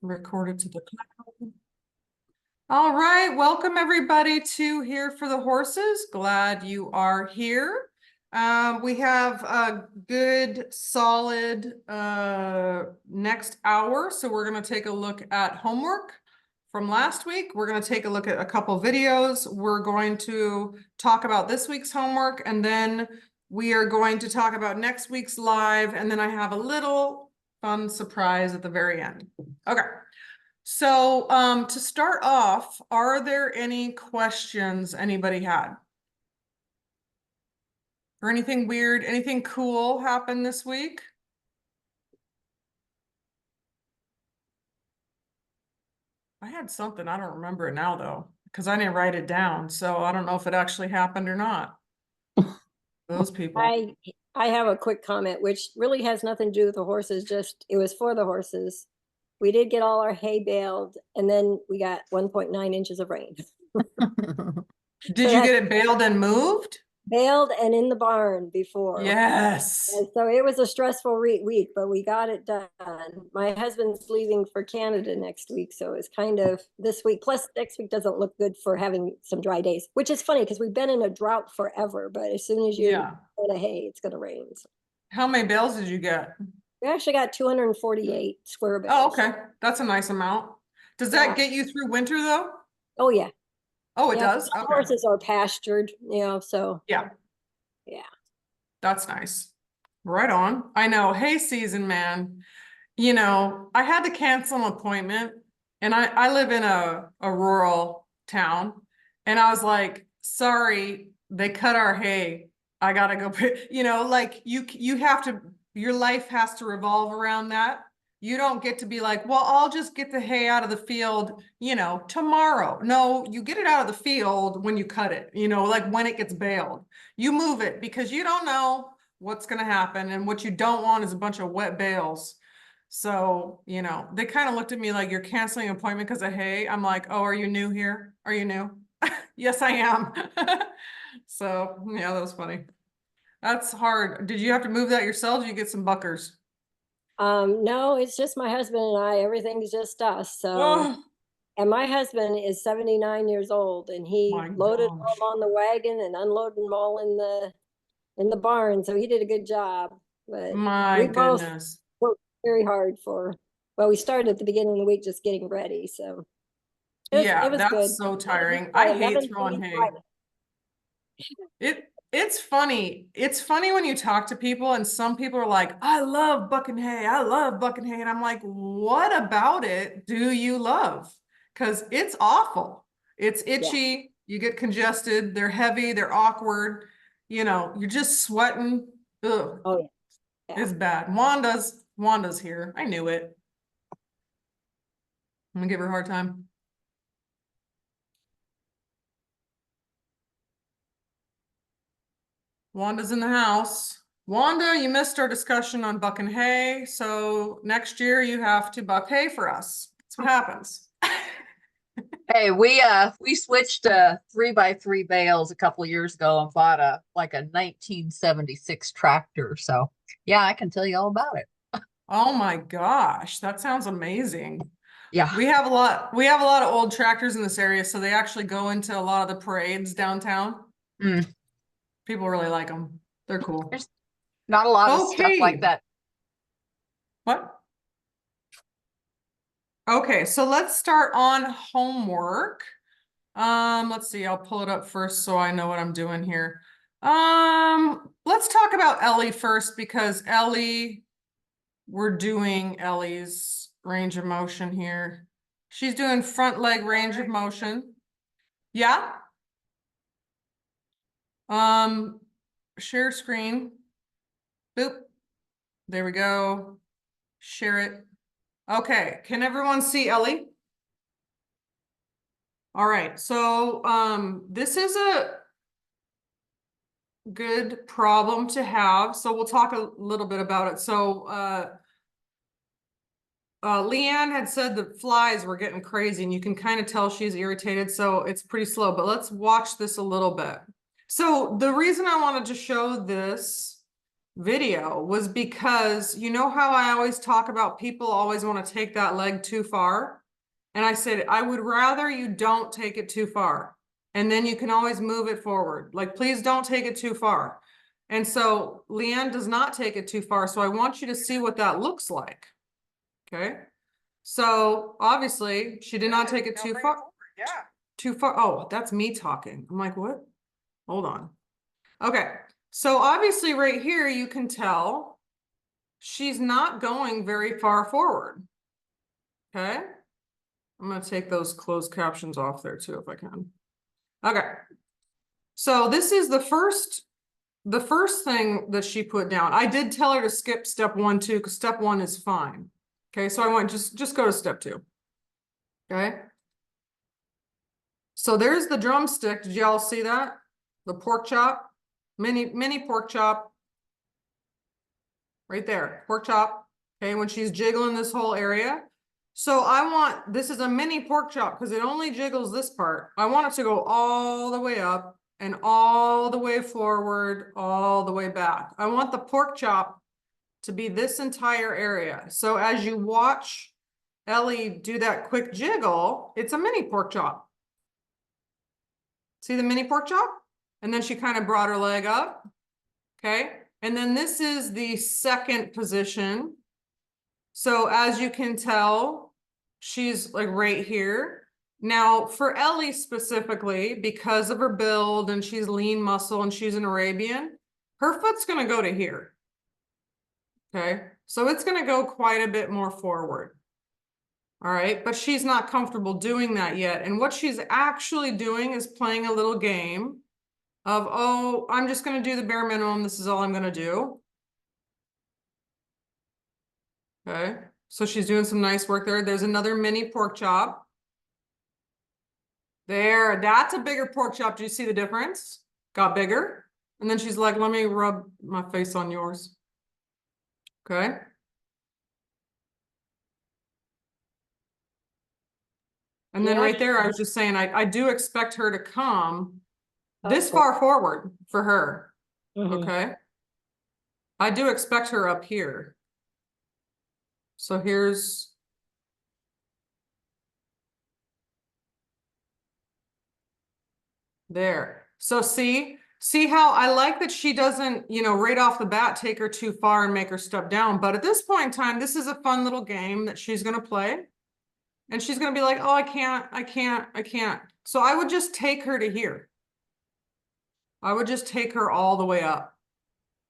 Recorded to the cloud. All right, welcome everybody to Here for the Horses. Glad you are here. We have a good, solid next hour. So we're going to take a look at homework from last week. We're going to take a look at a couple videos. We're going to talk about this week's homework, and then we are going to talk about next week's live. And then I have a little fun surprise at the very end. Okay. So to start off, are there any questions anybody had? Or anything weird, anything cool happened this week? I had something, I don't remember it now though, because I didn't write it down. So I don't know if it actually happened or not. Those people. I have a quick comment, which really has nothing to do with the horses, just it was for the horses. We did get all our hay baled, and then we got 1.9 inches of rain. Did you get it baled and moved? Baled and in the barn before. Yes. And so it was a stressful week, but we got it done. My husband's leaving for Canada next week, so it's kind of this week. Plus, next week doesn't look good for having some dry days, which is funny because we've been in a drought forever. But as soon as you go to hay, it's going to rain. So. How many bales did you get? We actually got 248 square bales. Oh, okay. That's a nice amount. Does that get you through winter though? Oh, yeah. Oh, it does? Okay. Horses are pastured, so. Yeah. Yeah. That's nice. Right on. I know. Hay season, man. You know, I had to cancel an appointment, and I live in a rural town, and I was like, sorry, they cut our hay. I gotta go, like you have to, your life has to revolve around that. You don't get to be like, well, I'll just get the hay out of the field, tomorrow. No, you get it out of the field when you cut it, like when it gets baled. You move it because you don't know what's going to happen. And what you don't want is a bunch of wet bales. So, they kind of looked at me like, you're canceling an appointment because of hay. I'm like, oh, are you new here? Are you new? Yes, I am. So, yeah, that was funny. That's hard. Did you have to move that yourself? Did you get some buckers? No, it's just my husband and I. Everything's just us. So, and my husband is 79 years old, and he loaded them on the wagon and unloaded them all in the barn. So he did a good job. But my goodness, both worked very hard we started at the beginning of the week just getting ready. So it was that's good. so tiring. I hate throwing hay. It's funny. It's funny when you talk to people and some people are like, I love bucking hay. I love bucking hay. And I'm like, what about it do you love? Because it's awful. It's itchy. Yeah. You get congested. They're heavy. They're awkward. You're just sweating. Ugh. Oh, yeah. It's bad. Wanda's here. I knew it. I'm gonna give her a hard time. Wanda's in the house. Wanda, you missed our discussion on bucking hay. So next year you have to buck hay for us. That's what happens. Hey, we switched to 3x3 bales a couple of years ago and bought a 1976 tractor. So yeah, I can tell you all about it. Oh my gosh, that sounds amazing. Yeah. We have a lot of old tractors in this area, so they actually go into a lot of the parades downtown. People really like them. They're cool. There's not a lot of stuff like that. What? Okay, so let's start on homework. Let's see, I'll pull it up first so I know what I'm doing here. Let's talk about Ellie first, because we're doing Ellie's range of motion here. She's doing front leg range of motion. Yeah. Share screen. Boop. There we go. Share it. Okay. Can everyone see Ellie? All right. So, this is a good problem to have. So we'll talk a little bit about it. So, Leanne had said the flies were getting crazy, and you can kind of tell she's irritated. So it's pretty slow, but let's watch this a little bit. So the reason I wanted to show this video was because you know how I always talk about people always want to take that leg too far? And I said, I would rather you don't take it too far. And then you can always move it forward. Like, please don't take it too far. And so Leanne does not take it too far. So I want you to see what that looks like. Okay. So obviously she did not take it too far. Yeah. Too far. Oh, that's me talking. I'm like, what? Hold on. Okay. So obviously right here, you can tell she's not going very far forward. Okay. I'm going to take those closed captions off there too, if I can. Okay. So this is the first thing that she put down. I did tell her to skip step 1 too, because step 1 is fine. Okay. So I went, just go to step 2. Okay. So there's the drumstick. Did y'all see that? The pork chop, mini pork chop. Right there, pork chop. Okay, when she's jiggling this whole area. So this is a mini pork chop because it only jiggles this part. I want it to go all the way up and all the way forward, all the way back. I want the pork chop to be this entire area. So as you watch Ellie do that quick jiggle, it's a mini pork chop. See the mini pork chop? And then she kind of brought her leg up. Okay. And then this is the second position. So as you can tell, she's like right here. Now for Ellie specifically, because of her build and she's lean muscle and she's an Arabian, her foot's going to go to here. Okay. So it's going to go quite a bit more forward. All right. But she's not comfortable doing that yet. And what she's actually doing is playing a little game of, oh, I'm just going to do the bare minimum. This is all I'm going to do. Okay. So she's doing some nice work there. There's another mini pork chop. There, that's a bigger pork chop. Do you see the difference? Got bigger. And then she's like, let me rub my face on yours. Okay. And then Yeah. right there, I was just saying, I do expect her to come this Okay. far forward for her. Mhm. Okay. I do expect her up here. So here's. There. So see how I like that she doesn't, right off the bat, take her too far and make her step down. But at this point in time, this is a fun little game that she's going to play. And she's going to be like, oh, I can't. So I would just take her to here. I would just take her all the way up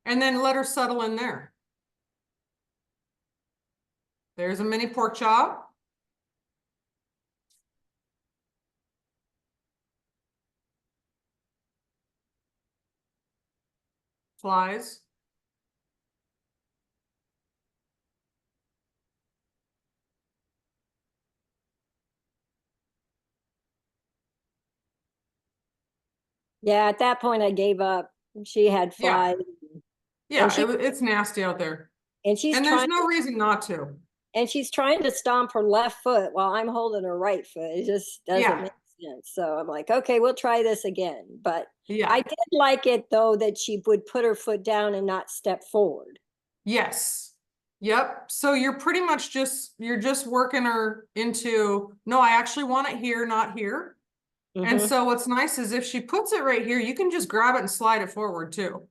and then let her settle in there. There's a mini pork chop. Flies. Yeah, at that point I gave up. She had Yeah. flies. Yeah, And it's nasty out there. and she's And there's trying no reason not to. and she's trying to stomp her left foot while I'm holding her right foot. It just doesn't Yeah. make sense. So I'm like, okay, we'll try this again. But Yeah. I did like it though that she would put her foot down and not step forward. Yes. Yep. So you're pretty much you're just working her into, no, I actually want it here, not here. And Mhm. so what's nice is if she puts it right here, you can just grab it and slide it forward too.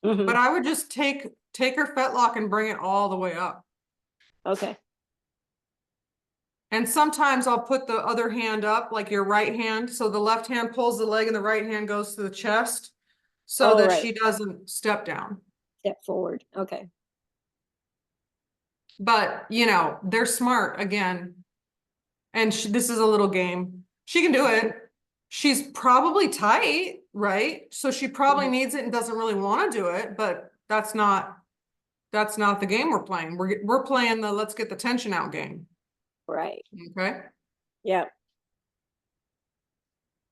Mhm. But I would just take her fetlock and bring it all the way up. Okay. And sometimes I'll put the other hand up, like your right hand. So the left hand pulls the leg and the right hand goes to the chest so Oh, that right. she doesn't step down. Step forward. Okay. But, they're smart again. And this is a little game. She can do it. She's probably tight, right? So she probably Mhm. needs it and doesn't really want to do it, but that's not the game we're playing. We're playing the let's get the tension out game. Right. Okay. Yeah.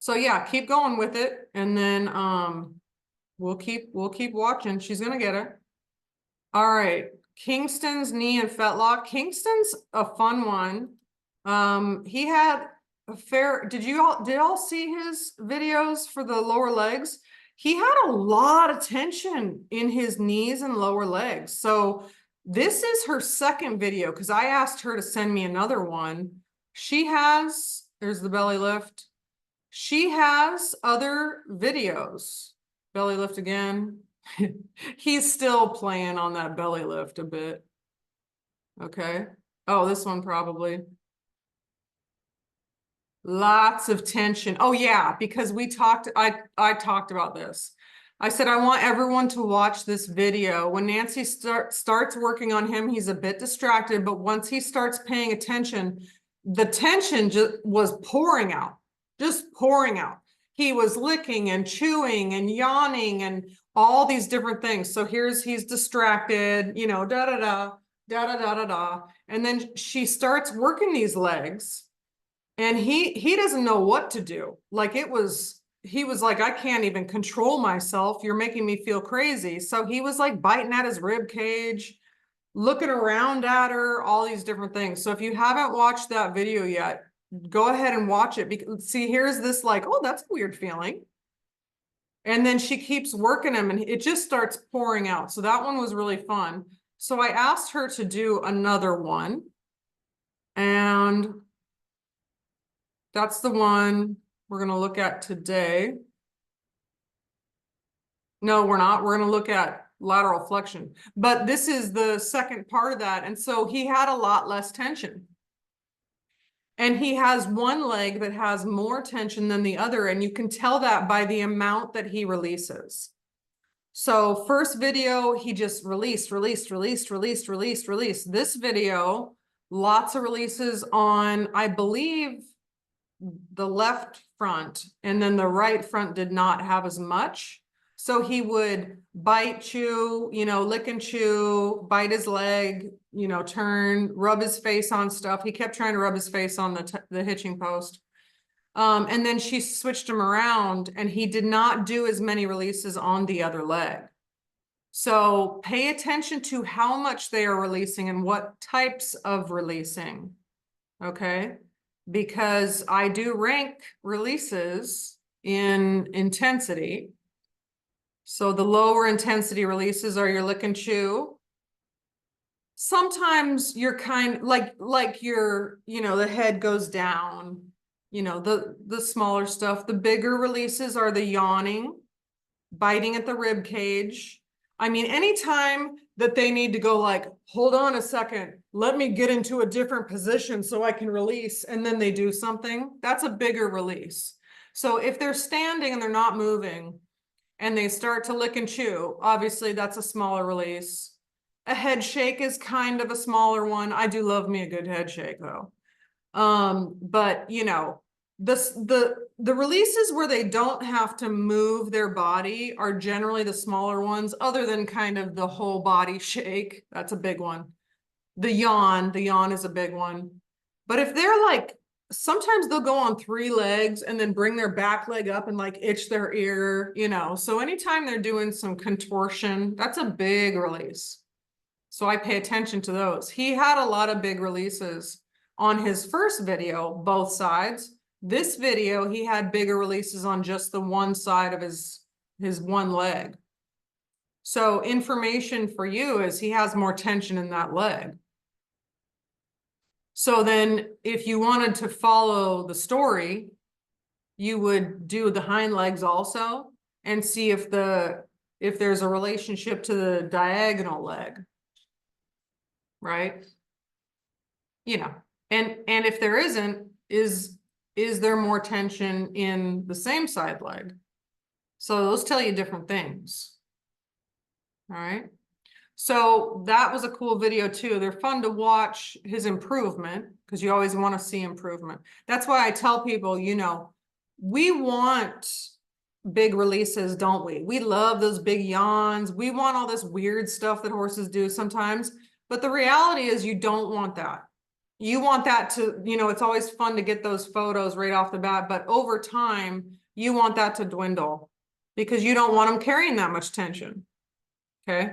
So yeah, keep going with it. And then we'll keep watching. She's gonna get it. All right. Kingston's knee and fetlock. Kingston's a fun one. He had a fair, did all see his videos for the lower legs? he had a lot of tension in his knees and lower legs. So this is her second video because I asked her to send me another one. She has, there's the belly lift. She has other videos. Belly lift again. He's still playing on that belly lift a bit. Okay. Oh, this one probably. Lots of tension. Oh yeah, because I talked about this. I said, I want everyone to watch this video. When Nancy starts working on him, he's a bit distracted, but once he starts paying attention, the tension just was pouring out, just pouring out. He was licking and chewing and yawning and all these different things. So he's distracted, you know, da da da, da da da da da. And then she starts working these legs. And he doesn't know what to do. Like he was like, I can't even control myself. You're making me feel crazy. So he was like biting at his rib cage, looking around at her, all these different things. So if you haven't watched that video yet, go ahead and watch it. Because see, here's this like, oh, that's a weird feeling. And then she keeps working him and it just starts pouring out. So that one was really fun. So I asked her to do another one. And that's the one we're going to look at today. No, we're not. We're going to look at lateral flexion. But this is the second part of that. And so he had a lot less tension. And he has one leg that has more tension than the other. And you can tell that by the amount that he releases. So first video, he just released. This video, lots of releases on, I believe, the left front, and then the right front did not have as much. So he would bite, chew, you know, lick and chew, bite his leg, you know, turn, rub his face on stuff. He kept trying to rub his face on the hitching post. And then she switched him around and he did not do as many releases on the other leg. So pay attention to how much they are releasing and what types of releasing. Okay. Because I do rank releases in intensity. So the lower intensity releases are your lick and chew. Sometimes you're like your, you know, the head goes down, you know, the smaller stuff. The bigger releases are the yawning, biting at the rib cage. I mean, anytime that they need to go like, hold on a second, let me get into a different position so I can release, and then they do something, that's a bigger release. So if they're standing and they're not moving and they start to lick and chew, obviously that's a smaller release. A head shake is kind of a smaller one. I do love me a good head shake though. But you know, the releases where they don't have to move their body are generally the smaller ones, other than kind of the whole body shake. That's a big one. The yawn is a big one. But if they're like, sometimes they'll go on 3 legs and then bring their back leg up and like itch their ear, you know. So anytime they're doing some contortion, that's a big release. So I pay attention to those. He had a lot of big releases on his first video, both sides. This video, he had bigger releases on just the one side of his one leg. So information for you is he has more tension in that leg. So then if you wanted to follow the story, you would do the hind legs also and see if there's a relationship to the diagonal leg, right? You know, and if there isn't, is there more tension in the same side leg? So those tell you different things. All right. So that was a cool video too. They're fun to watch his improvement because you always want to see improvement. That's why I tell people, you know, we want big releases, don't we? We love those big yawns. We want all this weird stuff that horses do sometimes. But the reality is you don't want that. You want that to, you know, it's always fun to get those photos right off the bat, but over time, you want that to dwindle because you don't want them carrying that much tension. Okay.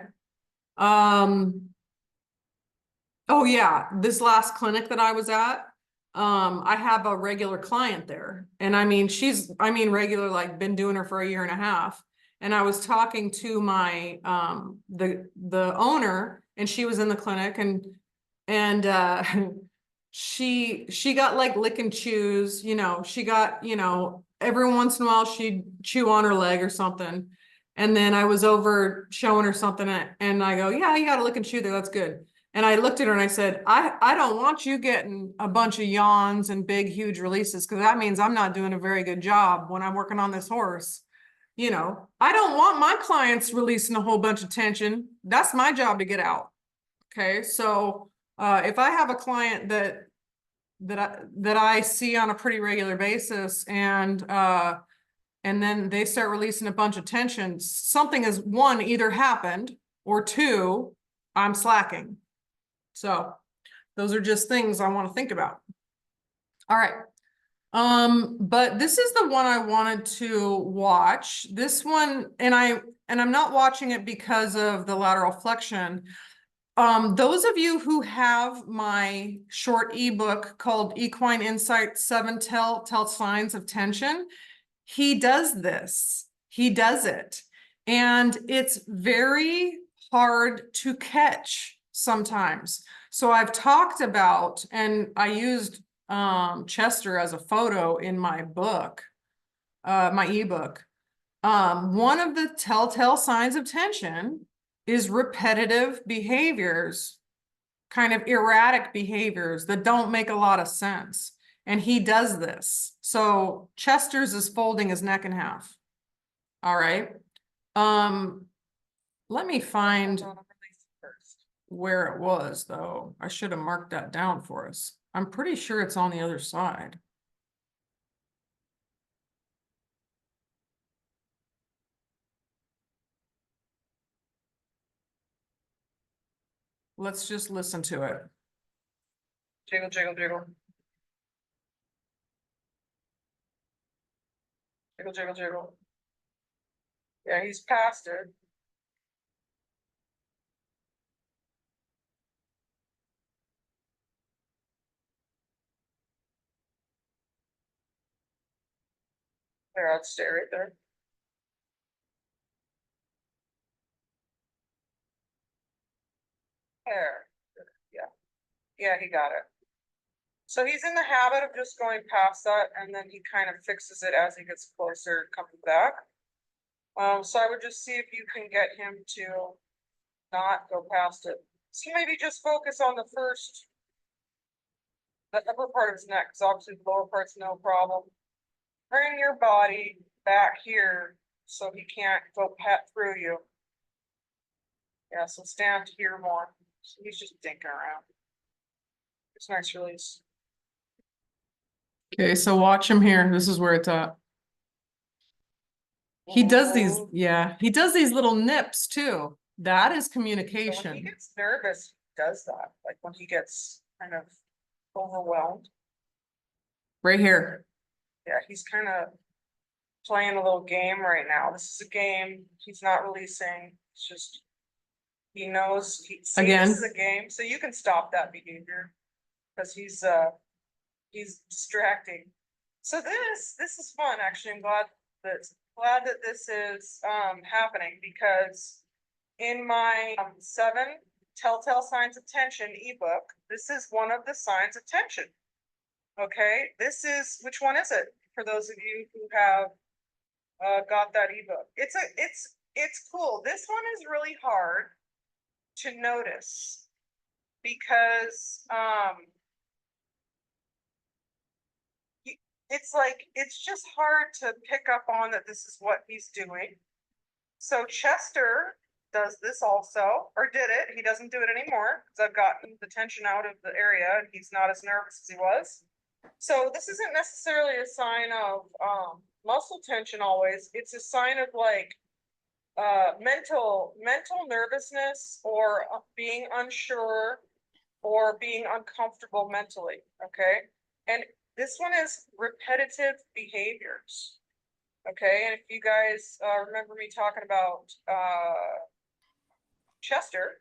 Oh yeah, this last clinic that I was at, I have a regular client there. And I mean, regular, like been doing her for 1.5 years. and I was talking to my the owner, and she was in the clinic, and she got like lick and chews, you know, she got, you know, every once in a while she'd chew on her leg or something. And then I was over showing her something, and I go, yeah, you got to lick and chew there. That's good. And I looked at her and I said, I don't want you getting a bunch of yawns and big, huge releases, because that means I'm not doing a very good job when I'm working on this horse. You know, I don't want my clients releasing a whole bunch of tension. That's my job to get out. Okay. So if I have a client that I see on a pretty regular basis, and then they start releasing a bunch of tension, something is, one, either happened, or two, I'm slacking. So those are just things I want to think about. All right. But this is the one I wanted to watch. This one, and I'm not watching it because of the lateral flexion. Those of you who have my short ebook called Equine Insight 7 Tell Signs of Tension, he does this. He does it. And it's very hard to catch sometimes. So I've talked about, and I used Chester as a photo in my book, my ebook. One of the telltale signs of tension is repetitive behaviors, kind of erratic behaviors that don't make a lot of sense. And he does this. So Chester's is folding his neck in half. All right. Let me find where it was, though. I should have marked that down for us. I'm pretty sure it's on the other side. Let's just listen to it. Jiggle, jiggle, jiggle. Jiggle, jiggle, jiggle. Yeah, he's past it. There, I'd stay right there. There. Yeah. Yeah, he got it. So he's in the habit of just going past that, and then he kind of fixes it as he gets closer coming back. So I would just see if you can get him to not go past it. So maybe just focus on the upper part of his neck, because obviously the lower part's no problem. Bring your body back here so he can't go pat through you. Yeah, so stand here more. So he's just dinking around. It's a nice release. Okay, so watch him here. This is where it's at. He does these, yeah, he does these little nips too. That is So when he communication. gets nervous, he does that, like when he gets kind of overwhelmed. Right here. Yeah, he's kind of playing a little game right now. This is a game. He's not releasing. It's just he knows Again. This is a game, so you can stop that behavior because he's distracting. So this is fun actually. I'm glad that this is happening, because in my 7 Telltale Signs of Tension ebook, this is one of the signs of tension. Okay, which one is it? For those of you who have got that ebook, it's cool. This one is really hard to notice because it's just hard to pick up on that this is what he's doing. So Chester does this also, or did it. He doesn't do it anymore because I've gotten the tension out of the area and he's not as nervous as he was. So this isn't necessarily a sign of muscle tension always. It's a sign of like mental nervousness, or being unsure, or being uncomfortable mentally. Okay. And this one is repetitive behaviors. Okay. And if you guys remember me talking about Chester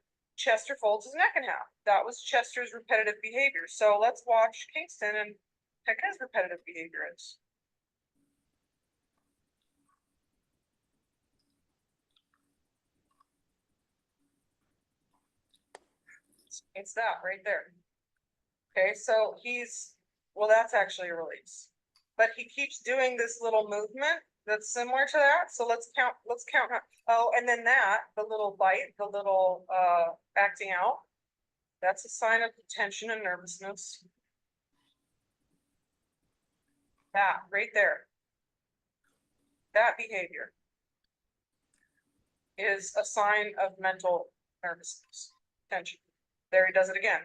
folds his neck in half. That was Chester's repetitive behavior. So let's watch Kingston and check his repetitive behavior is. It's that right there. Okay, so well, that's actually a release. But he keeps doing this little movement that's similar to that. So let's count. Oh, and then the little bite, the little acting out. That's a sign of tension and nervousness. That right there. That behavior is a sign of mental nervousness, tension. There he does it again.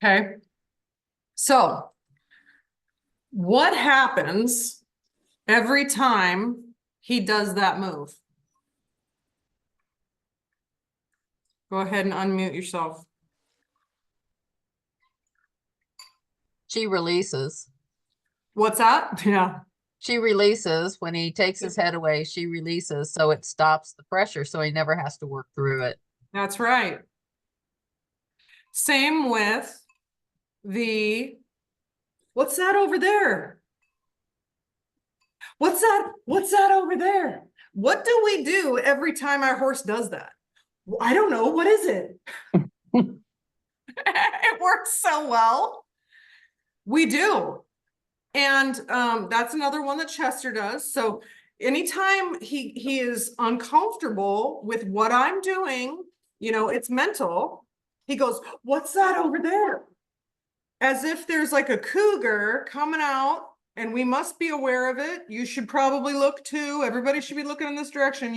Okay. So what happens every time he does that move? Go ahead and unmute yourself. She releases. What's that? Yeah. She releases when he takes his head away. She releases, so it stops the pressure, so he never has to work through it. That's right. Same with what's that over there? What's that over there? What do we do every time our horse does that? Well, I don't know. What is it? It works so well. We do. And that's another one that Chester does. So anytime he is uncomfortable with what I'm doing, it's mental. He goes, what's that over there? As if there's like a cougar coming out and we must be aware of it. You should probably look too. Everybody should be looking in this direction,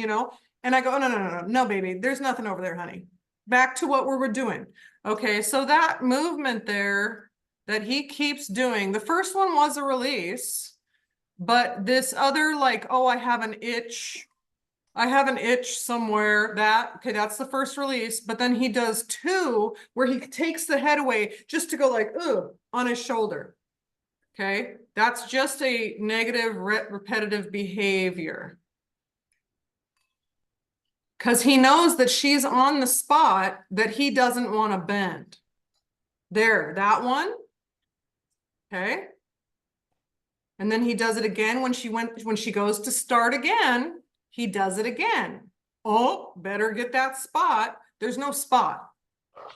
And I go, oh, no, baby. There's nothing over there, honey. Back to what we're doing. Okay, so that movement there that he keeps doing, the first one was a release, but this other oh, I have an itch somewhere, okay, that's the first release, but then he does two where he takes the head away just to go ugh, on his shoulder. Okay, that's just a negative repetitive behavior. Because he knows that she's on the spot that he doesn't want to bend. There, that one. Okay. And then he does it again when she goes to start again, he does it again. Oh, better get that spot. There's no spot.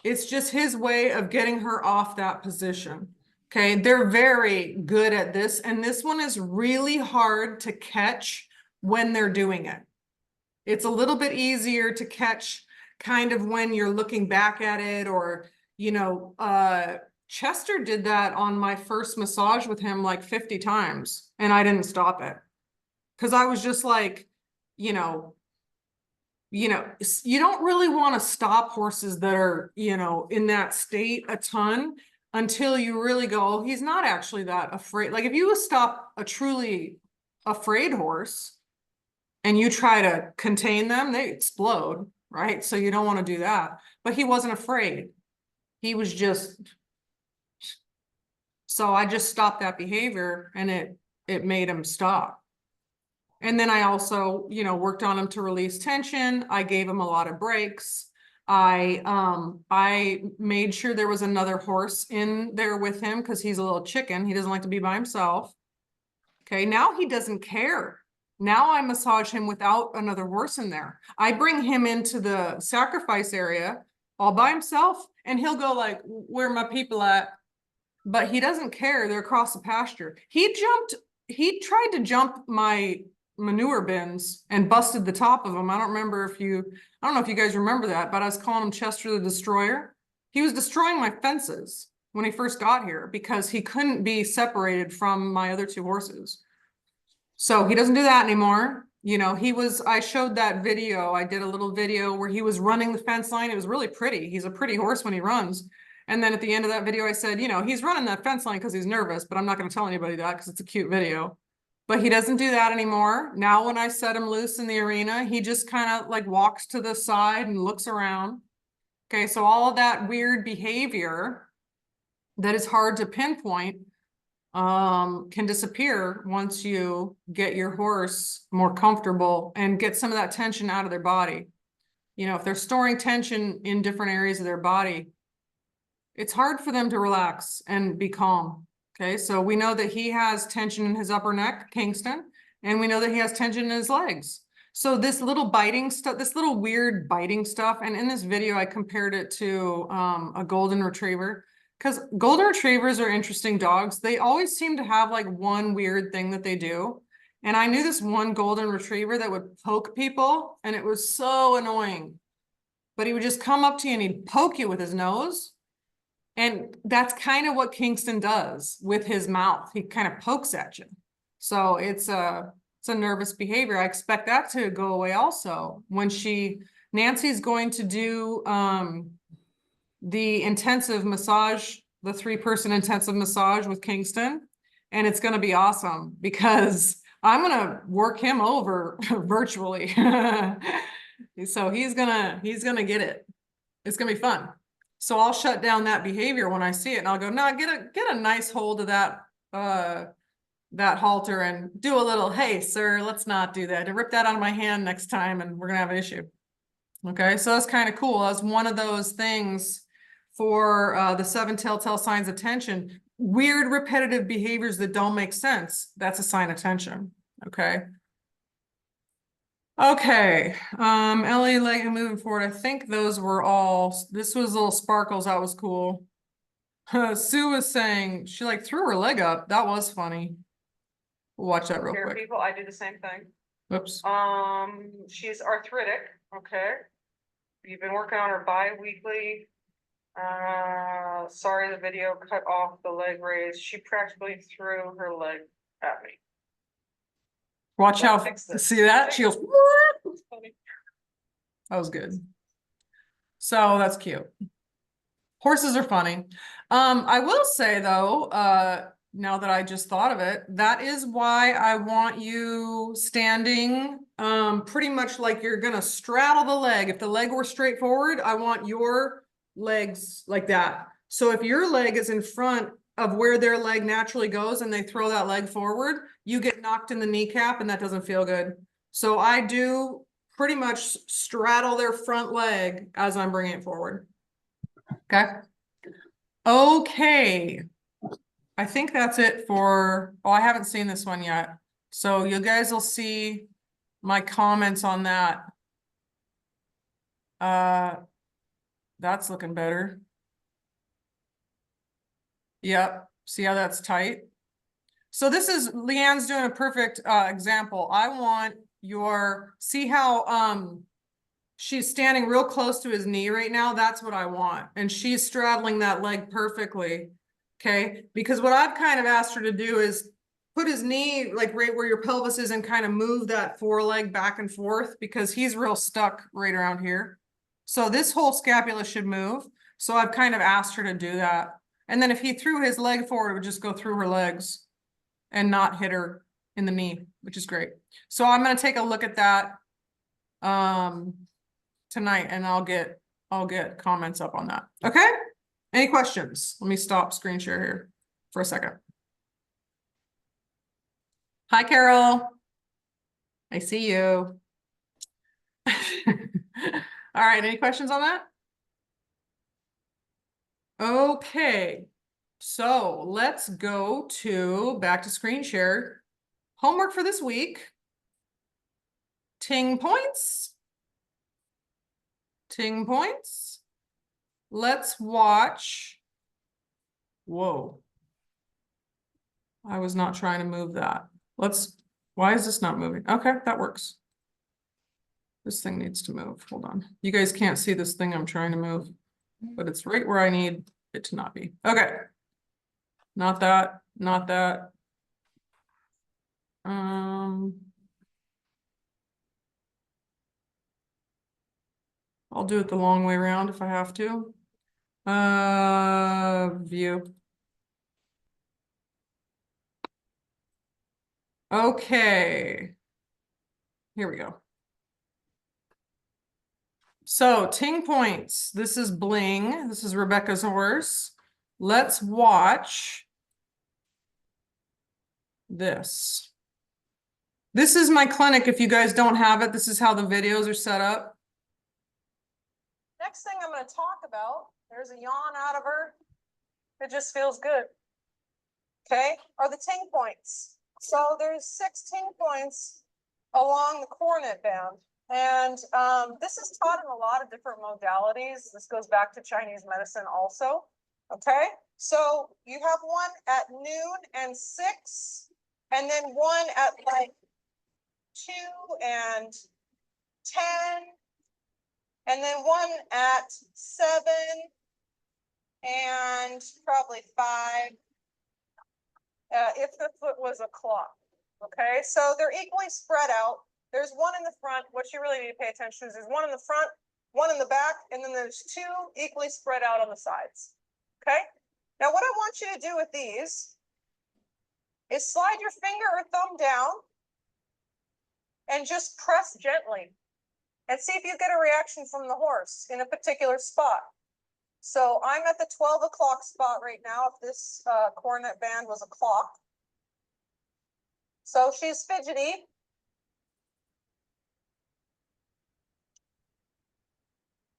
It's just his way of getting her off that position. Okay, they're very good at this. And this one is really hard to catch when they're doing it. It's a little bit easier to catch kind of when you're looking back at it, or, Chester did that on my first massage with him 50 times and I didn't stop it. Cause I was just you don't really want to stop horses that are, in that state a ton until you really go, oh, he's not actually that afraid. Like if you stop a truly afraid horse and you try to contain them, they explode, right? So you don't want to do that. But he wasn't afraid. He was just, so I just stopped that behavior and it made him stop. And then I also, worked on him to release tension. I gave him a lot of breaks. I made sure there was another horse in there with him because he's a little chicken. He doesn't like to be by himself. Okay, now he doesn't care. Now I massage him without another horse in there. I bring him into the sacrifice area all by himself and he'll go where are my people at? But he doesn't care. They're across the pasture. He tried to jump my manure bins and busted the top of them. I don't know if you guys remember that, but I was calling him Chester the Destroyer. He was destroying my fences when he first got here because he couldn't be separated from my other two horses. So he doesn't do that anymore. I showed that video. I did a little video where he was running the fence line. It was really pretty. He's a pretty horse when he runs. And then at the end of that video, I said, he's running that fence line because he's nervous, but I'm not going to tell anybody that because it's a cute video. But he doesn't do that anymore. Now, when I set him loose in the arena, he just kind of walks to the side and looks around. Okay, so all of that weird behavior that is hard to pinpoint can disappear once you get your horse more comfortable and get some of that tension out of their body. If they're storing tension in different areas of their body, it's hard for them to relax and be calm. Okay, so we know that he has tension in his upper neck, Kingston, and we know that he has tension in his legs. So this little biting stuff, this little weird biting stuff, and in this video, I compared it to a golden retriever. Because golden retrievers are interesting dogs. They always seem to have like one weird thing that they do. And I knew this one golden retriever that would poke people, and it was so annoying. But he would just come up to you and he'd poke you with his nose. And that's kind of what Kingston does with his mouth. He kind of pokes at you. So it's a nervous behavior. I expect that to go away also. When Nancy's going to do the intensive massage, the 3-person intensive massage with Kingston. And it's going to be awesome because I'm going to work him over virtually. So he's gonna get it. It's gonna be fun. So I'll shut down that behavior when I see it, and I'll go, no, get a nice hold of that halter and do a little, hey sir, let's not do that. To rip that out of my hand next time, and we're gonna have an issue. Okay, so that's kind of cool. That's one of those things for the 7 telltale signs of tension. Weird repetitive behaviors that don't make sense. That's a sign of tension. Okay. Okay, Ellie, like moving forward, I think those were all, this was little sparkles, that was cool. Sue was saying she like threw her leg up, that was funny. We'll watch that real Here, quick. people, I do the same thing. Whoops. She's arthritic, okay. You've been working on her bi-weekly. Sorry, the video cut off the leg raise. She practically threw her leg at me. Watch Don't how, fix this. see that? She goes, It's funny. that was good. So that's cute. Horses are funny. I will say though, now that I just thought of it, that is why I want you standing pretty much like you're gonna straddle the leg. If the leg were straight forward, I want your legs like that. So if your leg is in front of where their leg naturally goes and they throw that leg forward, you get knocked in the kneecap and that doesn't feel good. So I do pretty much straddle their front leg as I'm bringing it forward. Okay. Okay. I think that's it for, oh, I haven't seen this one yet. So you guys will see my comments on that. That's looking better. Yep. See how that's tight? So this is, Leanne's doing a perfect example. I want your, see how she's standing real close to his knee right now. That's what I want. And she's straddling that leg perfectly. Okay. Because what I've kind of asked her to do is put his knee like right where your pelvis is and kind of move that foreleg back and forth because he's real stuck right around here. So this whole scapula should move. So I've kind of asked her to do that. And then if he threw his leg forward, it would just go through her legs and not hit her in the knee, which is great. So I'm going to take a look at that tonight and I'll get comments up on that. Okay. Any questions? Let me stop screen share here for a second. Hi, Carol. I see you. All right. Any questions on that? Okay. So let's go to back to screen share. Homework for this week. Ting points. Ting points. Let's watch. Whoa. I was not trying to move that. Why is this not moving? Okay, that works. This thing needs to move. Hold on. You guys can't see this thing I'm trying to move, but it's right where I need it to not be. Okay. Not that, not that. I'll do it the long way around if I have to. View. Okay. Here we go. So ting points. This is Bling. This is Rebecca's horse. Let's watch this. This is my clinic. If you guys don't have it, this is how the videos are set up. Next thing I'm going to talk about, there's a yawn out of her. It just feels good. Okay, are the ting points. So there's 6 ting points along the cornet band. And this is taught in a lot of different modalities. This goes back to Chinese medicine also. Okay, so you have one at noon and 6, and then one at like 2 and 10, and then one at 7 and probably 5, if the foot was a clock. Okay, so they're equally spread out. There's one in the front. What you really need to pay attention to is there's one in the front, one in the back, and then there's 2 equally spread out on the sides. Okay, now what I want you to do with these is slide your finger or thumb down and just press gently and see if you get a reaction from the horse in a particular spot. So I'm at the 12 o'clock spot right now, if this cornet band was a clock. So she's fidgety.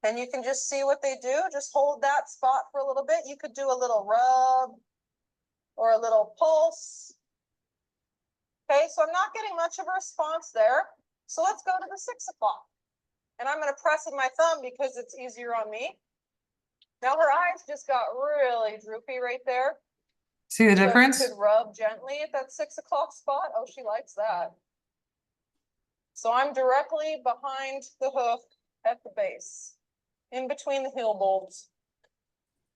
And you can just see what they do. Just hold that spot for a little bit. You could do a little rub or a little pulse. Okay, so I'm not getting much of a response there. So let's go to the 6 o'clock. And I'm going to press with my thumb because it's easier on me. Now her eyes just got really droopy right there. See the difference? So you could rub gently at that 6 o'clock spot. Oh, she likes that. So I'm directly behind the hoof at the base, in between the heel bolts.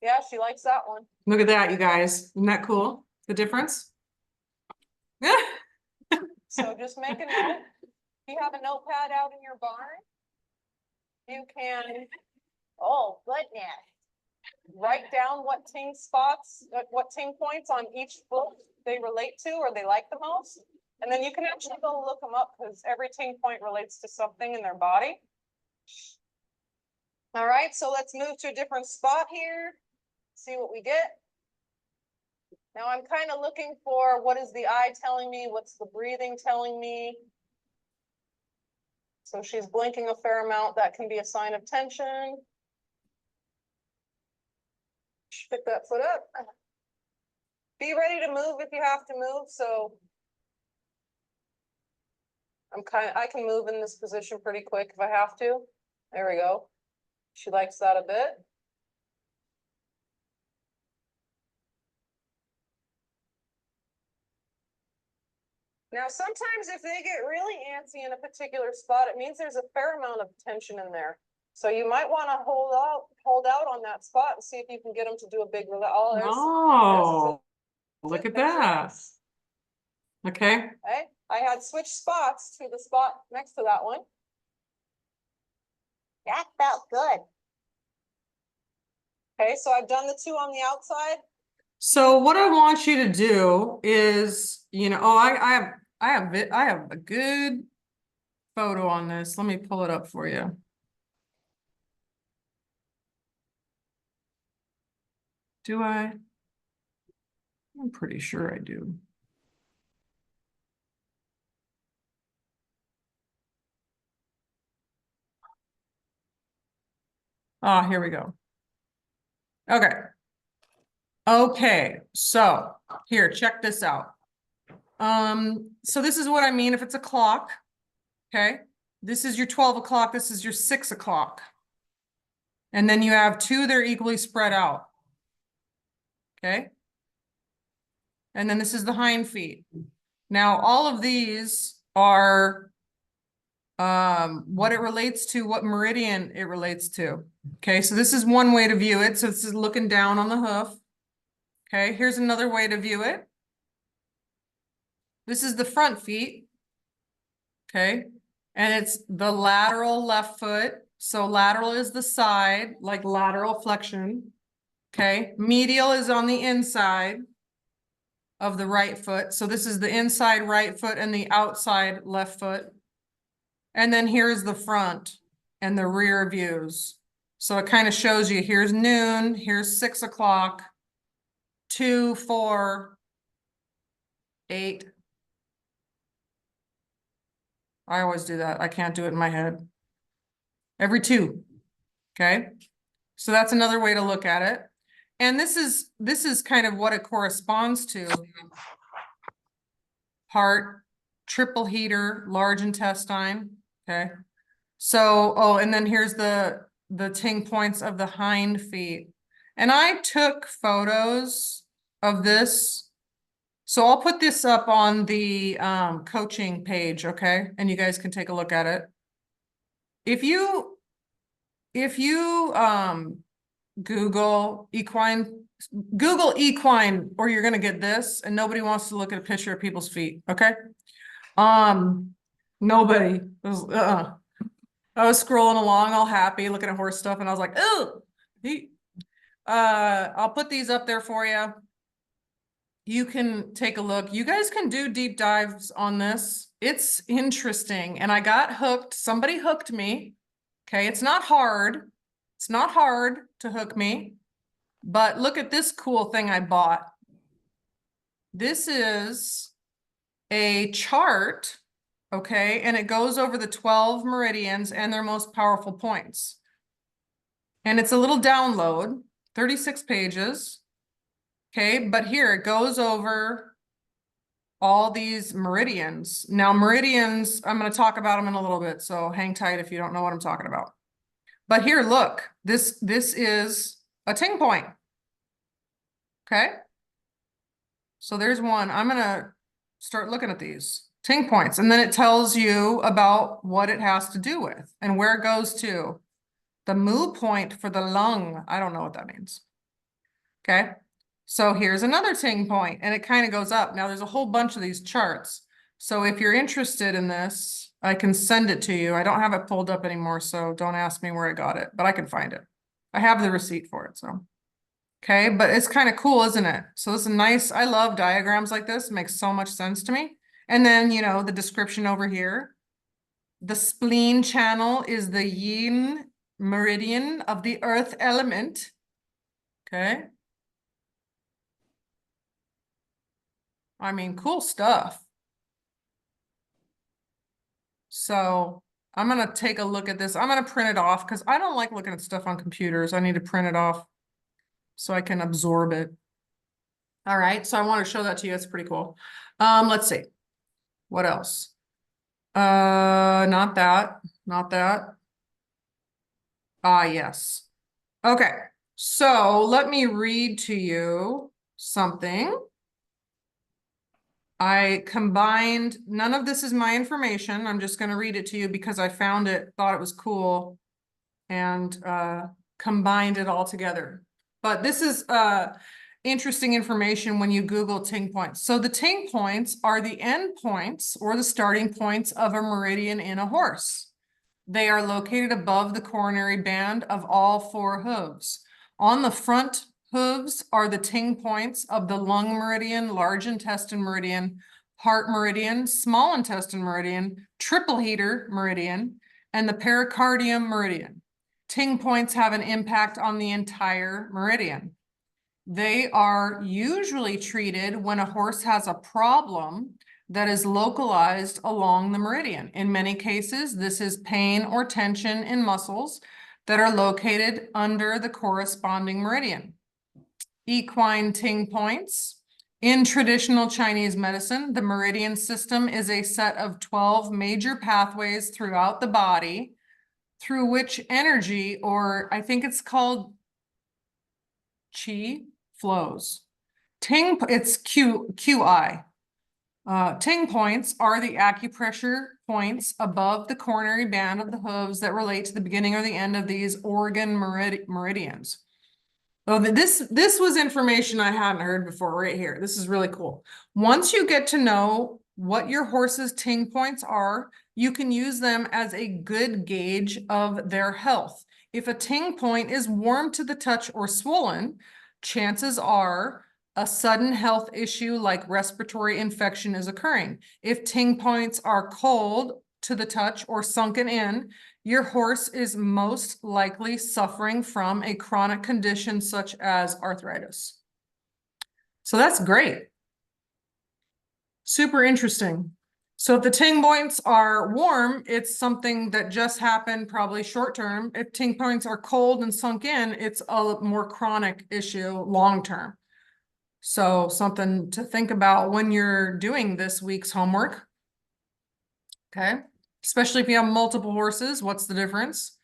Yeah, she likes that one. Look at that, you guys. Isn't that cool? The difference? Yeah. So just make a note. If you have a notepad out in your barn, you can, oh goodness, write down what ting spots, what ting points on each foot they relate to or they like the most. And then you can actually go look them up because every ting point relates to something in their body. All right, so let's move to a different spot here. See what we get. Now I'm kind of looking for what is the eye telling me? What's the breathing telling me? So she's blinking a fair amount. That can be a sign of tension. Pick that foot up. Be ready to move if you have to move. So I can move in this position pretty quick if I have to. There we go. She likes that a bit. Now, sometimes if they get really antsy in a particular spot, it means there's a fair amount of tension in there. So you might want to hold out on that spot and see if you can get them to do a big release. Oh, look at that. Okay. Okay. I had switched spots to the spot next to that one. That felt good. Okay, so I've done the 2 on the outside. So what I want you to do is, I have a good photo on this. Let me pull it up for you. Do I? I'm pretty sure I do. Ah, here we go. Okay. Okay, so here, check this out. So this is what I mean if it's a clock. Okay, this is your 12 o'clock, this is your 6 o'clock. And then you have 2, they're equally spread out. Okay. And then this is the hind feet. Now, all of these are what it relates to, what meridian it relates to. Okay, so this is one way to view it. So this is looking down on the hoof. Okay, here's another way to view it. This is the front feet. Okay, and it's the lateral left foot. So lateral is the side, like lateral flexion. Okay, medial is on the inside of the right foot. So this is the inside right foot and the outside left foot. And then here's the front and the rear views. So it kind of shows you, here's noon, here's 6 o'clock, 2, 4, 8. I always do that. I can't do it in my head. Every 2. Okay. So that's another way to look at it. And this is kind of what it corresponds to. Heart, triple heater, large intestine, okay? So, oh, and then here's the ting points of the hind feet. And I took photos of this. So I'll put this up on the coaching page, okay? And you guys can take a look at it. If you Google equine, or you're gonna get this, and nobody wants to look at a picture of people's feet, okay? Nobody. I was scrolling along all happy, looking at horse stuff, and I was like, oh, I'll put these up there for you. You can take a look. You guys can do deep dives on this. It's interesting. And I got hooked. Somebody hooked me. Okay, it's not hard. It's not hard to hook me. But look at this cool thing I bought. This is a chart, okay? And it goes over the 12 meridians and their most powerful points. And it's a little download, 36 pages. Okay, but here it goes over all these meridians. Now, meridians, I'm going to talk about them in a little bit, so hang tight if you don't know what I'm talking about. But here, look, this is a ting point. Okay, so there's one. I'm going to start looking at these ting points, and then it tells you about what it has to do with and where it goes to. The mu point for the lung. I don't know what that means. Okay. So here's another ting point, and it kind of goes up. Now there's a whole bunch of these charts. So if you're interested in this, I can send it to you. I don't have it pulled up anymore, so don't ask me where I got it, but I can find it. I have the receipt for it, so. Okay, but it's kind of cool, isn't it? So this is nice. I love diagrams like this. It makes so much sense to me. And then, you know, the description over here. The spleen channel is the yin meridian of the earth element. Okay. I mean, cool stuff. So I'm going to take a look at this. I'm going to print it off because I don't like looking at stuff on computers. I need to print it off so I can absorb it. All right. So I want to show that to you. It's pretty cool. Let's see. What else? Not that. Not that. Ah, yes. Okay. So let me read to you something. I combined, none of this is my information. I'm just going to read it to you because I found it, thought it was cool, and combined it all together. But this is interesting information when you Google ting points. So the ting points are the end points or the starting points of a meridian in a horse. They are located above the coronary band of all four hooves. On the front hooves are the ting points of the lung meridian, large intestine meridian, heart meridian, small intestine meridian, triple heater meridian, and the pericardium meridian. Ting points have an impact on the entire meridian. They are usually treated when a horse has a problem that is localized along the meridian. In many cases, this is pain or tension in muscles that are located under the corresponding meridian. Equine ting points. In traditional Chinese medicine, the meridian system is a set of 12 major pathways throughout the body through which energy, or I think it's called qi, flows. Ting, it's QI. Ting points are the acupressure points above the coronary band of the hooves that relate to the beginning or the end of these organ meridians. Oh, this was information I hadn't heard before right here. This is really cool. Once you get to know what your horse's ting points are, you can use them as a good gauge of their health. If a ting point is warm to the touch or swollen, chances are a sudden health issue like respiratory infection is occurring. If ting points are cold to the touch or sunken in, your horse is most likely suffering from a chronic condition such as arthritis. So that's great. Super interesting. So if the ting points are warm, it's something that just happened, probably short term. If ting points are cold and sunk in, it's a more chronic issue long term. So something to think about when you're doing this week's homework. Okay, especially if you have multiple horses, what's the difference?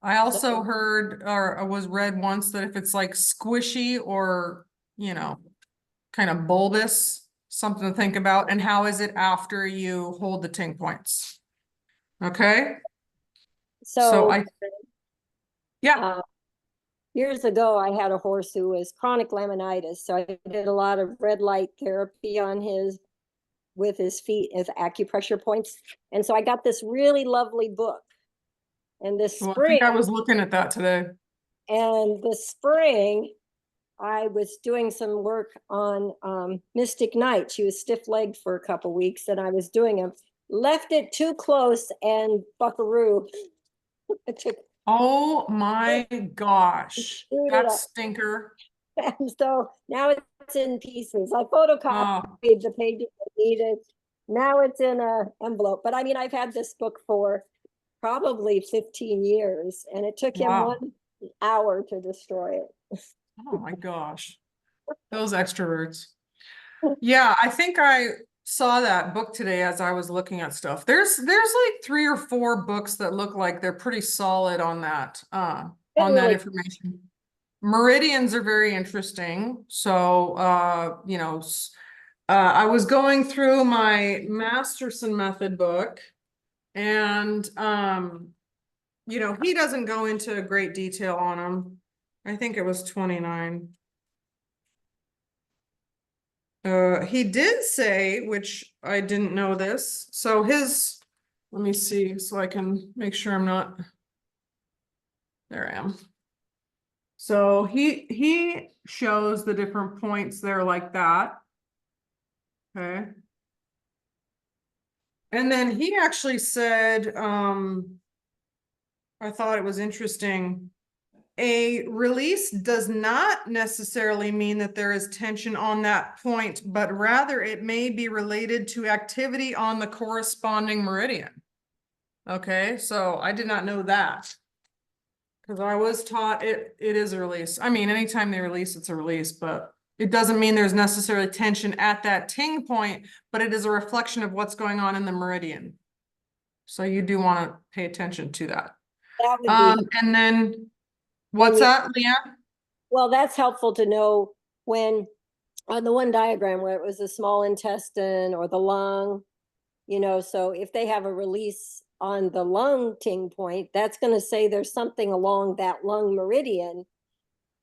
I also heard or was read once that if it's like squishy or, kind of bulbous, something to think about. And how is it after you hold the ting points? Okay, so So, yeah, uh, years ago, I had a horse who was chronic laminitis. So I did a lot of red light therapy on with his feet as acupressure points. And so I got this really lovely book. And this well, I think spring, I was looking at that today. I was doing some work on Mystic Knight. She was stiff-legged for a couple weeks, and I was doing them. Left it too close, and buckaroo. It took Oh my gosh, screwed it that up. stinker. And so now it's in pieces. I photocopied Oh, the pages I needed. Now it's in a envelope. But I mean, I've had this book for probably 15 years, and it took him wow. 1 hour to destroy it. Oh my gosh. Those extroverts. Yeah, I think I saw that book today as I was looking at stuff. There's like 3 or 4 books that look like they're pretty solid on that It on that really, information. Meridians are very interesting. So I was going through my Masterson method book and he doesn't go into great detail on them. I think it was 29. He did say, which I didn't know this, so let me see, so I can make sure I'm not, there I am. So he shows the different points there like that. Okay. And then he actually said, I thought it was interesting. A release does not necessarily mean that there is tension on that point, but rather it may be related to activity on the corresponding meridian. Okay, so I did not know that. Because I was taught it is a release. I mean, anytime they release, it's a release, but it doesn't mean there's necessarily tension at that ting point, but it is a reflection of what's going on in the meridian. So you do want to pay attention to that. that would be And then when what's you, that, Leanne? well, that's helpful to know when on the one diagram where it was the small intestine or the lung, so if they have a release on the lung ting point, that's going to say there's something along that lung meridian,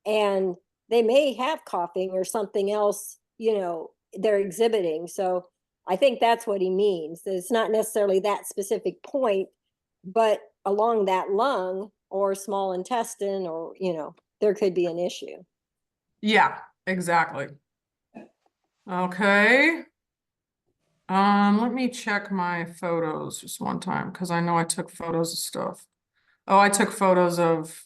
and they may have coughing or something else, they're exhibiting. So I think that's what he means. It's not necessarily that specific point, but along that lung or small intestine, or, there could be an issue. Yeah, exactly. Okay. Let me check my photos just one time because I know I took photos of stuff. Oh, I took photos of,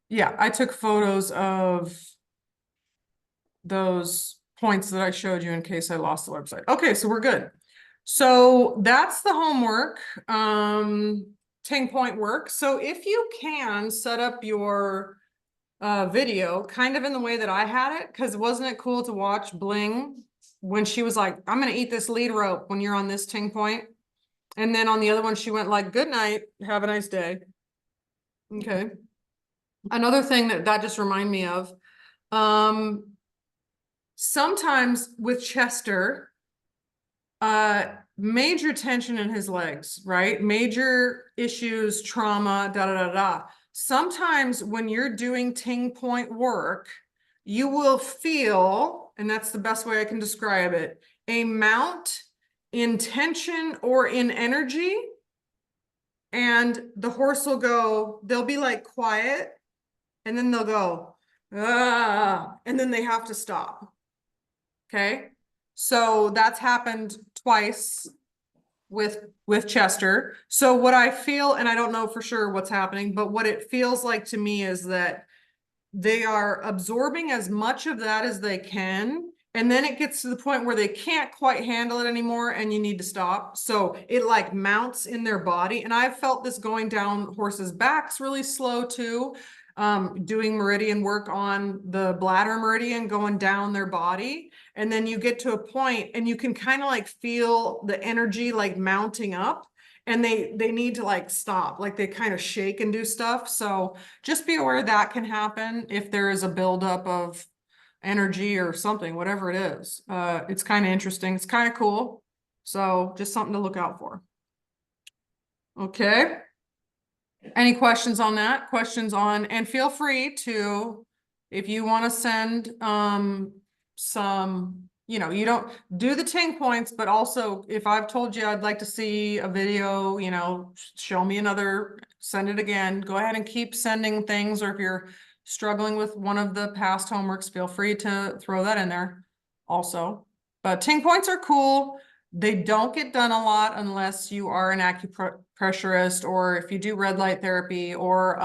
yeah, I took photos of those points that I showed you in case I lost the website. Okay, so we're good. So that's the homework, ting point work. So if you can set up your video kind of in the way that I had it, because wasn't it cool to watch Bling when she was like, I'm gonna eat this lead rope when you're on this ting point, and then on the other one she went like, good night, have a nice day. Okay, another thing that just reminded me of, sometimes with Chester, major tension in his legs, right? Major issues, trauma, da da da da. Sometimes when you're doing ting point work, you will feel, and that's the best way I can describe it, a mount in tension or in energy, and the horse will go, they'll be like quiet, and then they'll go, ah, and then they have to stop. Okay. So that's happened twice with Chester. So what I feel, and I don't know for sure what's happening, but what it feels like to me is that they are absorbing as much of that as they can. And then it gets to the point where they can't quite handle it anymore and you need to stop. So it like mounts in their body. And I've felt this going down horses' backs really slow too. doing meridian work on the bladder meridian going down their body. And then you get to a point and you can kind of like feel the energy like mounting up, and they need to like stop, like they kind of shake and do stuff. So just be aware that can happen if there is a buildup of energy or something, whatever it is. It's kind of interesting. It's kind of cool. So just something to look out for. Okay. Any questions on that? Questions on, and feel free to, if you want to send some, you don't do the ting points, but also if I've told you I'd like to see a video, show me another, send it again. Go ahead and keep sending things, or if you're struggling with one of the past homeworks, feel free to throw that in there also. But ting points are cool. They don't get done a lot unless you are an acupressurist, or if you do red light therapy or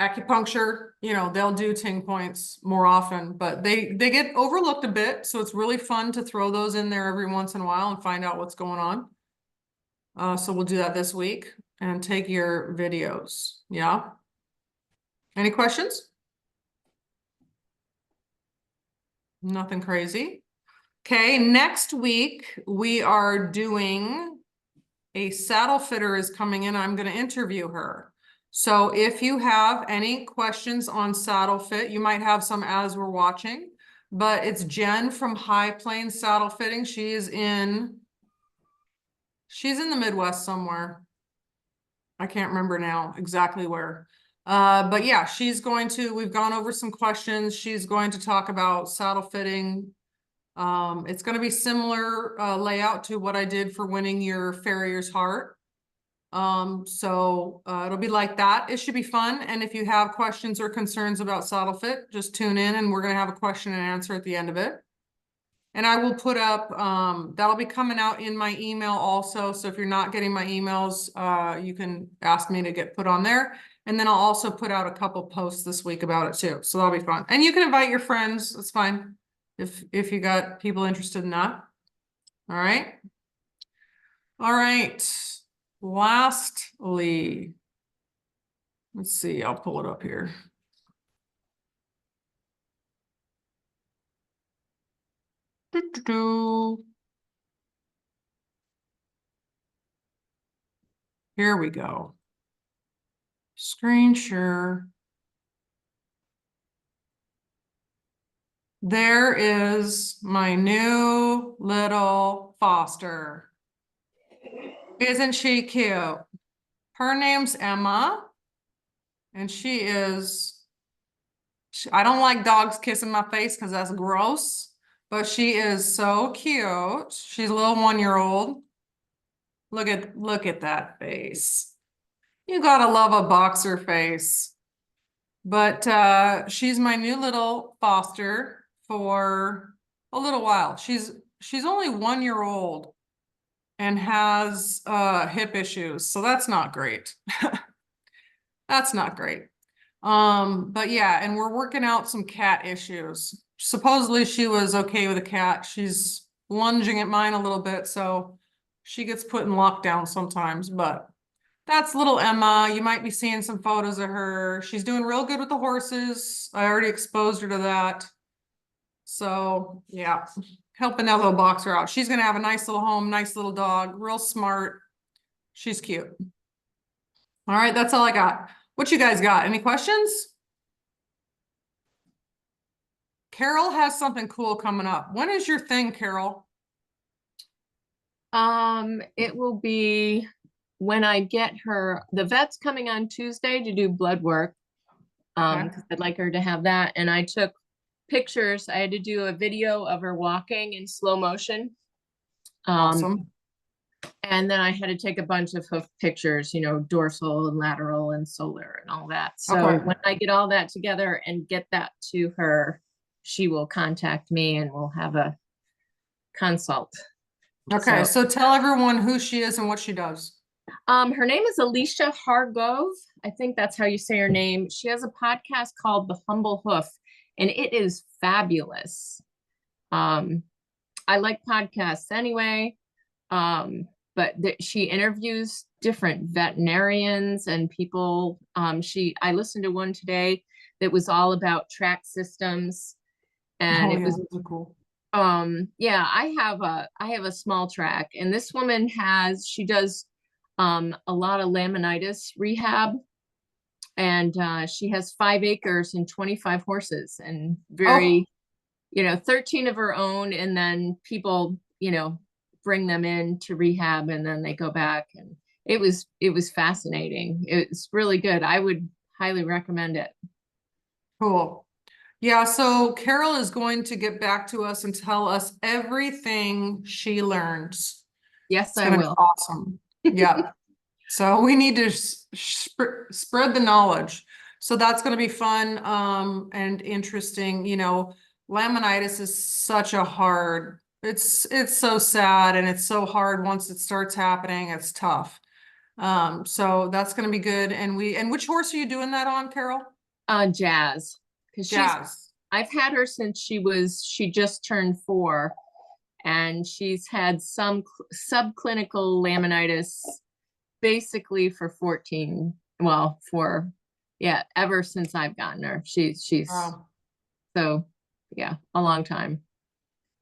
acupuncture, they'll do ting points more often, but they get overlooked a bit. So it's really fun to throw those in there every once in a while and find out what's going on. So we'll do that this week and take your videos. Yeah. Any questions? Nothing crazy. Okay, next week we are doing a saddle fitter is coming in. I'm going to interview her. So if you have any questions on saddle fit, you might have some as we're watching, but it's Jen from High Plains Saddle Fitting. She's in the Midwest somewhere. I can't remember now exactly where. But yeah, we've gone over some questions. She's going to talk about saddle fitting. It's going to be similar layout to what I did for winning your farrier's heart. So it'll be like that. It should be fun. And if you have questions or concerns about saddle fit, just tune in and we're going to have a question and answer at the end of it. And I will put up, that'll be coming out in my email also. So if you're not getting my emails, you can ask me to get put on there. And then I'll also put out a couple posts this week about it too. So that'll be fun. And you can invite your friends. It's fine. If you got people interested in that. All right. All right. Lastly, let's see, I'll pull it up here. Here we go. Screen share. There is my new little Foster. Isn't she cute? Her name's Emma. And I don't like dogs kissing my face because that's gross, but she is so cute. She's a little 1-year-old. Look at that face. You gotta love a boxer face. But she's my new little Foster for a little while. She's only 1-year-old and has hip issues, so that's not great. That's not great. But yeah, and we're working out some cat issues. Supposedly she was okay with a cat. She's lunging at mine a little bit, so she gets put in lockdown sometimes, but that's little Emma. You might be seeing some photos of her. She's doing real good with the horses. I already exposed her to that. So yeah, helping that little boxer out. She's gonna have a nice little home, nice little dog, real smart. She's cute. All right, that's all I got. What you guys got? Any questions? Carol has something cool coming up. When is your thing, Carol? It will be when I get her, the vet's coming on Tuesday to do blood work. Okay. 'Cause I'd like her to have that. And I took pictures. I had to do a video of her walking in slow motion. Awesome. And then I had to take a bunch of hoof pictures, dorsal and lateral and solar and all that. So Okay. when I get all that together and get that to her, she will contact me and we'll have a consult. Okay, so tell everyone who she is and what she does. Her name is Alicia Hargove. I think that's how you say her name. She has a podcast called The Humble Hoof, and it is fabulous. I like podcasts anyway. But she interviews different veterinarians and people. I listened to one today that was all about track systems, and Oh, it yeah, was those are cool. yeah, I have a small track, and this woman she does a lot of laminitis rehab, and she has 5 acres and 25 horses, and Oh, 13 of her own, and then people, bring them in to rehab, and then they go back, and it was fascinating. It's really good. I would highly recommend it. cool. Yeah, so Carol is going to get back to us and tell us everything she learns. Yes, It's I gonna be will. awesome. Yeah. So we need to spread the knowledge. So that's going to be fun, and interesting. Laminitis is such a hard, it's so sad, and it's so hard once it starts happening, it's tough. So that's going to be good. And which horse are you doing that on, Carol? Jazz, because Jazz. I've had her since she just turned 4, and she's had some subclinical laminitis basically for 14, well, ever since I've gotten her. She's Wow. so, yeah, a long time.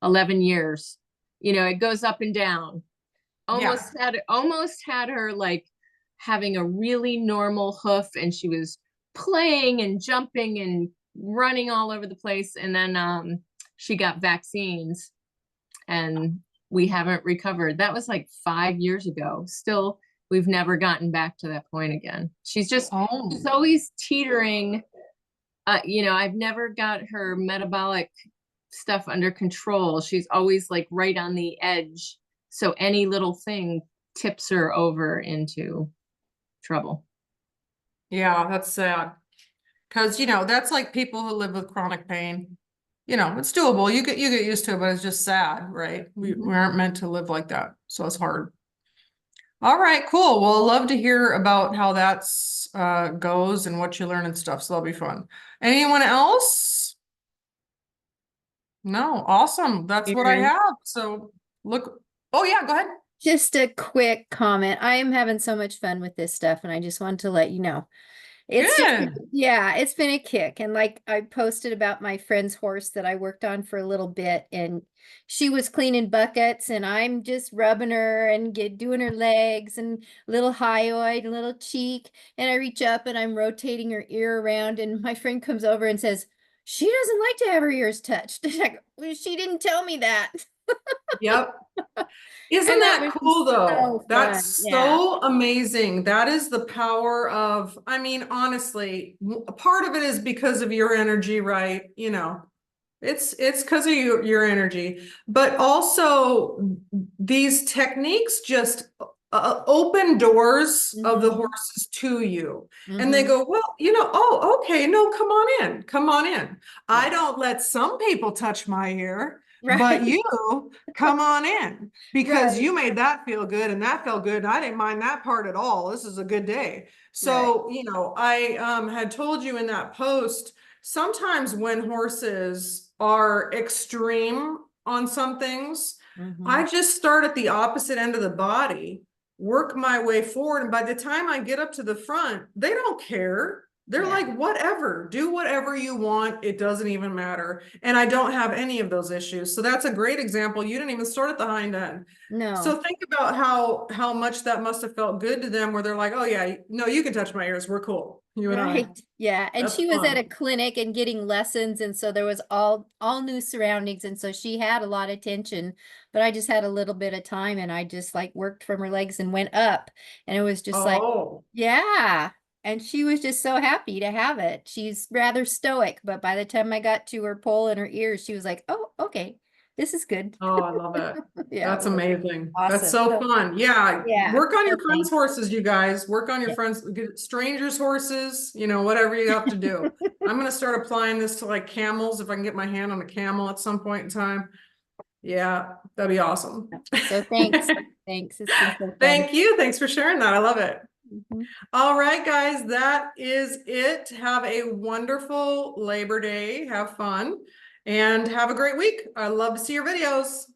11 years. It goes up and down. Yeah. Almost had her like having a really normal hoof, and she was playing and jumping and running all over the place, and then she got vaccines, and we haven't recovered. That was like 5 years ago. Still, we've never gotten back to that point again. She's Oh, always teetering. I've never got her metabolic stuff under control. She's always like right on the edge. So any little thing tips her over into trouble. yeah, that's sad. Because, that's like people who live with chronic pain. It's doable. You get used to it, but it's just sad, right? We aren't meant to live like that. So it's hard. All right, cool. Well, love to hear about how that's goes and what you learn and stuff. So that'll be fun. Anyone else? No, awesome. That's what I Aaron, have. So look, oh yeah, go ahead. just a quick comment. I am having so much fun with this stuff, and I just wanted to let you know. It's just, Good. yeah, it's been a kick. And like I posted about my friend's horse that I worked on for a little bit, and she was cleaning buckets, and I'm just rubbing her and doing her legs and little hyoid, little cheek. And I reach up and I'm rotating her ear around, and my friend comes over and says, she doesn't like to have her ears touched. Like, well, she didn't tell me that. Yep. Isn't And that that was cool though? so fun. That's Yeah. so amazing. That is the power of, I mean, honestly, part of it is because of your energy, right? It's because of your energy, but also these techniques just open doors of the Mhm. horses to you. And they Mhm. go, well, oh, okay, no, come on in, come on in. I Yeah. don't let some people touch my ear, but Right. you come on in because Right. you made that feel good and that felt good. And I didn't mind that part at all. This is a good day. Right. So, I had told you in that post, sometimes when horses are extreme on some things, I Mhm. just start at the opposite end of the body, work my way forward. And by the time I get up to the front, they don't care. They're Yeah. like, whatever, do whatever you want. It doesn't even matter. And I don't have any of those issues. So that's a great example. You didn't even start at the hind end. No. So think about how much that must have felt good to them, where they're like, oh yeah, no, you can touch my ears. We're cool. You and I. Right. Yeah. And That's she was at fun. a clinic and getting lessons, and so there was all new surroundings, and so she had a lot of attention, but I just had a little bit of time, and I just like worked from her legs and went up, and it was just like, Oh. yeah. And she was just so happy to have it. She's rather stoic, but by the time I got to her pole and her ears, she was like, "Oh, okay. This is good." Oh, I love it. Yeah, it That's was amazing. That's awesome. so So, fun. Yeah. yeah. Work on So your friends' thanks. horses, you guys. Work on your Yeah. friends, get strangers' horses, whatever you have to do. I'm gonna start applying this to like camels if I can get my hand on a camel at some point in time. Yeah, that'd be awesome. So thanks. Thanks. It's been so fun. Thank you. Thanks for sharing that. I love it. Mhm. All right, guys, that is it. Have a wonderful Labor Day. Have fun and have a great week. I love to see your videos.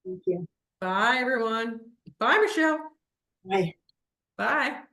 Thank you. Bye, everyone. Bye, Michelle. Bye. Bye.